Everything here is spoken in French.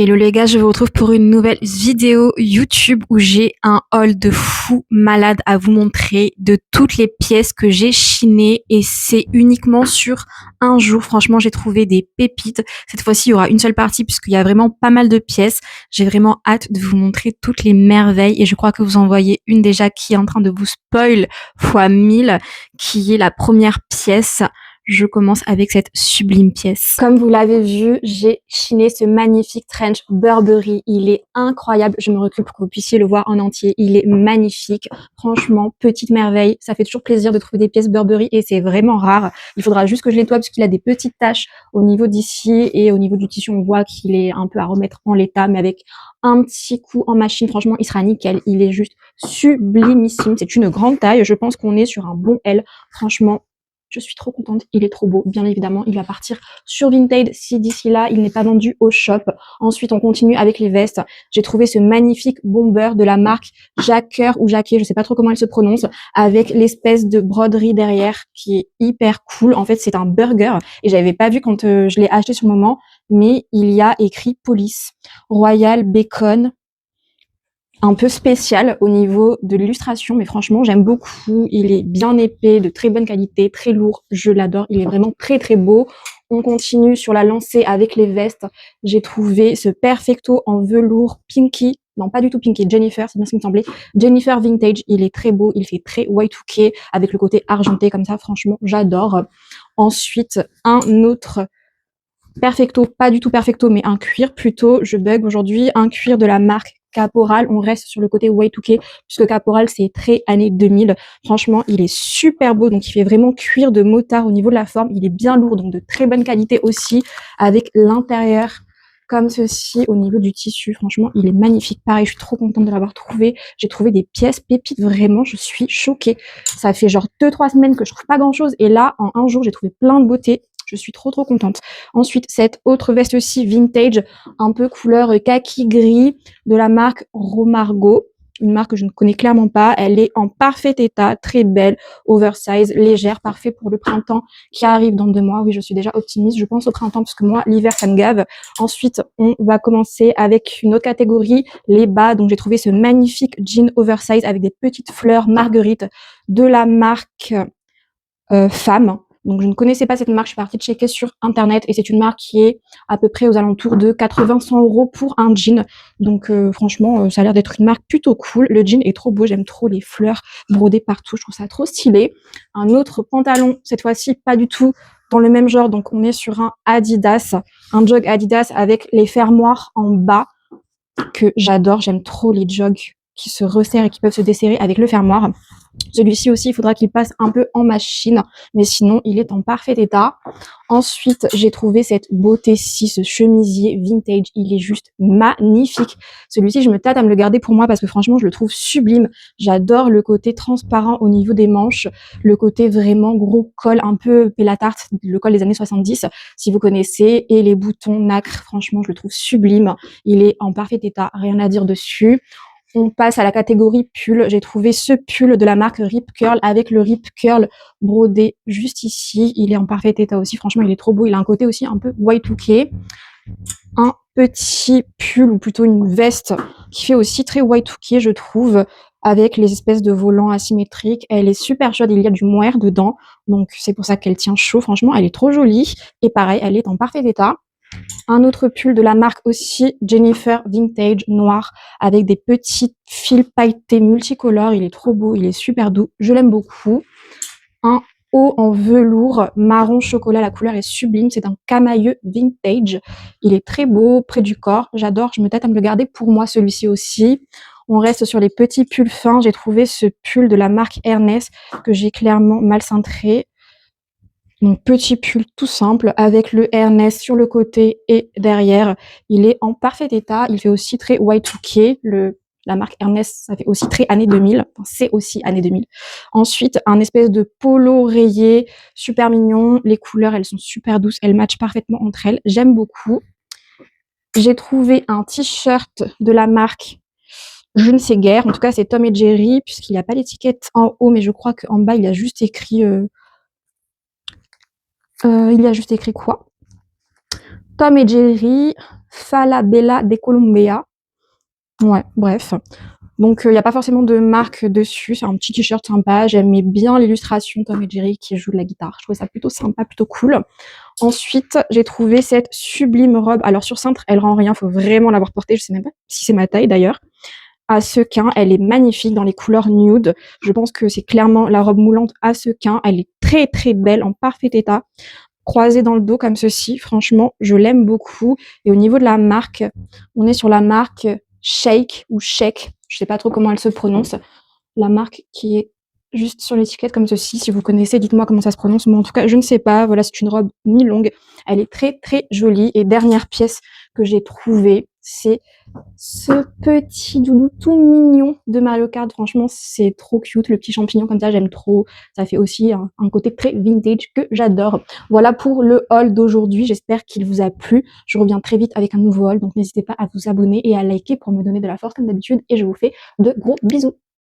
Hello les gars, je vous retrouve pour une nouvelle vidéo YouTube où j'ai un haul de fou malade à vous montrer de toutes les pièces que j'ai chinées et c'est uniquement sur un jour. Franchement, j'ai trouvé des pépites. Cette fois-ci, il y aura une seule partie puisqu'il y a vraiment pas mal de pièces. J'ai vraiment hâte de vous montrer toutes les merveilles et je crois que vous en voyez une déjà qui est en train de vous spoil fois 1000, qui est la première pièce. Je commence avec cette sublime pièce. Comme vous l'avez vu, j'ai chiné ce magnifique trench Burberry. Il est incroyable. Je me recule pour que vous puissiez le voir en entier. Il est magnifique. Franchement, petite merveille. Ça fait toujours plaisir de trouver des pièces Burberry et c'est vraiment rare. Il faudra juste que je nettoie parce qu'il a des petites taches au niveau d'ici et au niveau du tissu. On voit qu'il est un peu à remettre en l'état, mais avec un petit coup en machine, franchement, il sera nickel. Il est juste sublimissime. C'est une grande taille. Je pense qu'on est sur un bon L. Franchement, je suis trop contente, il est trop beau. Bien évidemment, il va partir sur Vinted si d'ici là, il n'est pas vendu au shop. Ensuite, on continue avec les vestes. J'ai trouvé ce magnifique bomber de la marque Jacker ou Jacquet, je sais pas trop comment elle se prononce, avec l'espèce de broderie derrière qui est hyper cool. En fait, c'est un burger et j'avais pas vu quand je l'ai acheté sur le moment, mais il y a écrit police, Royal Bacon, un peu spécial au niveau de l'illustration, mais franchement, j'aime beaucoup. Il est bien épais, de très bonne qualité, très lourd. Je l'adore. Il est vraiment très, très beau. On continue sur la lancée avec les vestes. J'ai trouvé ce perfecto en velours pinky. Non, pas du tout pinky. Jennifer, c'est bien ce qui me semblait. Jennifer Vintage. Il est très beau. Il fait très Y2K avec le côté argenté comme ça. Franchement, j'adore. Ensuite, un autre perfecto, pas du tout perfecto, mais un cuir plutôt. Je bug aujourd'hui. Un cuir de la marque Caporal, on reste sur le côté Y2K puisque Caporal c'est très années 2000. Franchement, il est super beau, donc il fait vraiment cuir de motard au niveau de la forme. Il est bien lourd, donc de très bonne qualité aussi, avec l'intérieur comme ceci au niveau du tissu. Franchement, il est magnifique. Pareil, je suis trop contente de l'avoir trouvé. J'ai trouvé des pièces pépites, vraiment, je suis choquée. Ça fait genre 2-3 semaines que je trouve pas grand chose et là, en un jour, j'ai trouvé plein de beauté. Je suis trop contente. Ensuite, cette autre veste aussi vintage, un peu couleur kaki gris de la marque Romargo, une marque que je ne connais clairement pas. Elle est en parfait état, très belle, oversize, légère, parfait pour le printemps qui arrive dans 2 mois. Oui, je suis déjà optimiste. Je pense au printemps parce que moi, l'hiver, ça me gave. Ensuite, on va commencer avec une autre catégorie, les bas. Donc, j'ai trouvé ce magnifique jean oversize avec des petites fleurs marguerite de la marque Femme. Donc, je ne connaissais pas cette marque. Je suis partie checker sur Internet et c'est une marque qui est à peu près aux alentours de 80-100 € pour un jean. Donc, franchement, ça a l'air d'être une marque plutôt cool. Le jean est trop beau. J'aime trop les fleurs brodées partout. Je trouve ça trop stylé. Un autre pantalon, cette fois-ci, pas du tout dans le même genre. Donc, on est sur un Adidas, un jog Adidas avec les fermoirs en bas que j'adore. J'aime trop les jogs qui se resserrent et qui peuvent se desserrer avec le fermoir. Celui-ci aussi, il faudra qu'il passe un peu en machine, mais sinon, il est en parfait état. Ensuite, j'ai trouvé cette beauté-ci, ce chemisier vintage. Il est juste magnifique. Celui-ci, je me tâte à me le garder pour moi parce que franchement, je le trouve sublime. J'adore le côté transparent au niveau des manches, le côté vraiment gros col, un peu pélatarte, le col des années 70, si vous connaissez, et les boutons nacre. Franchement, je le trouve sublime. Il est en parfait état, rien à dire dessus. On passe à la catégorie pull. J'ai trouvé ce pull de la marque Rip Curl avec le Rip Curl brodé juste ici. Il est en parfait état aussi. Franchement, il est trop beau. Il a un côté aussi un peu Y2K. Un petit pull ou plutôt une veste qui fait aussi très Y2K, je trouve, avec les espèces de volants asymétriques. Elle est super chaude. Il y a du mohair dedans. Donc, c'est pour ça qu'elle tient chaud. Franchement, elle est trop jolie. Et pareil, elle est en parfait état. Un autre pull de la marque aussi, Jennifer Vintage, noir, avec des petits fils pailletés multicolores. Il est trop beau, il est super doux, je l'aime beaucoup. Un haut en velours marron chocolat, la couleur est sublime, c'est un camailleux vintage. Il est très beau, près du corps, j'adore, je me tâte à me le garder pour moi celui-ci aussi. On reste sur les petits pulls fins, j'ai trouvé ce pull de la marque Ernest que j'ai clairement mal cintré. Donc, petit pull tout simple avec le Ernest sur le côté et derrière. Il est en parfait état. Il fait aussi très Y2K. La marque Ernest, ça fait aussi très années 2000. Enfin, c'est aussi années 2000. Ensuite, un espèce de polo rayé, super mignon. Les couleurs, elles sont super douces. Elles matchent parfaitement entre elles. J'aime beaucoup. J'ai trouvé un t-shirt de la marque je ne sais guère. En tout cas, c'est Tom et Jerry puisqu'il n'y a pas l'étiquette en haut, mais je crois qu'en bas, il y a juste écrit... il y a juste écrit quoi? Tom et Jerry, Falabella de Colombia. Ouais, bref. Donc, il n'y a pas forcément de marque dessus. C'est un petit t-shirt sympa. J'aimais bien l'illustration Tom et Jerry qui joue de la guitare. Je trouvais ça plutôt sympa, plutôt cool. Ensuite, j'ai trouvé cette sublime robe. Alors, sur cintre, elle rend rien. Faut vraiment l'avoir portée. Je sais même pas si c'est ma taille d'ailleurs. À sequin, elle est magnifique dans les couleurs nude. Je pense que c'est clairement la robe moulante à sequin. Elle est très très belle, en parfait état. Croisée dans le dos comme ceci. Franchement, je l'aime beaucoup. Et au niveau de la marque, on est sur la marque Shake ou Shake. Je sais pas trop comment elle se prononce. La marque qui est juste sur l'étiquette comme ceci. Si vous connaissez, dites-moi comment ça se prononce. Moi, en tout cas, je ne sais pas. Voilà, c'est une robe mi-longue. Elle est très, très jolie. Et dernière pièce que j'ai trouvée, c'est ce petit doudou tout mignon de Mario Kart. Franchement, c'est trop cute. Le petit champignon comme ça, j'aime trop. Ça fait aussi un côté très vintage que j'adore. Voilà pour le haul d'aujourd'hui. J'espère qu'il vous a plu. Je reviens très vite avec un nouveau haul. Donc, n'hésitez pas à vous abonner et à liker pour me donner de la force comme d'habitude. Et je vous fais de gros bisous.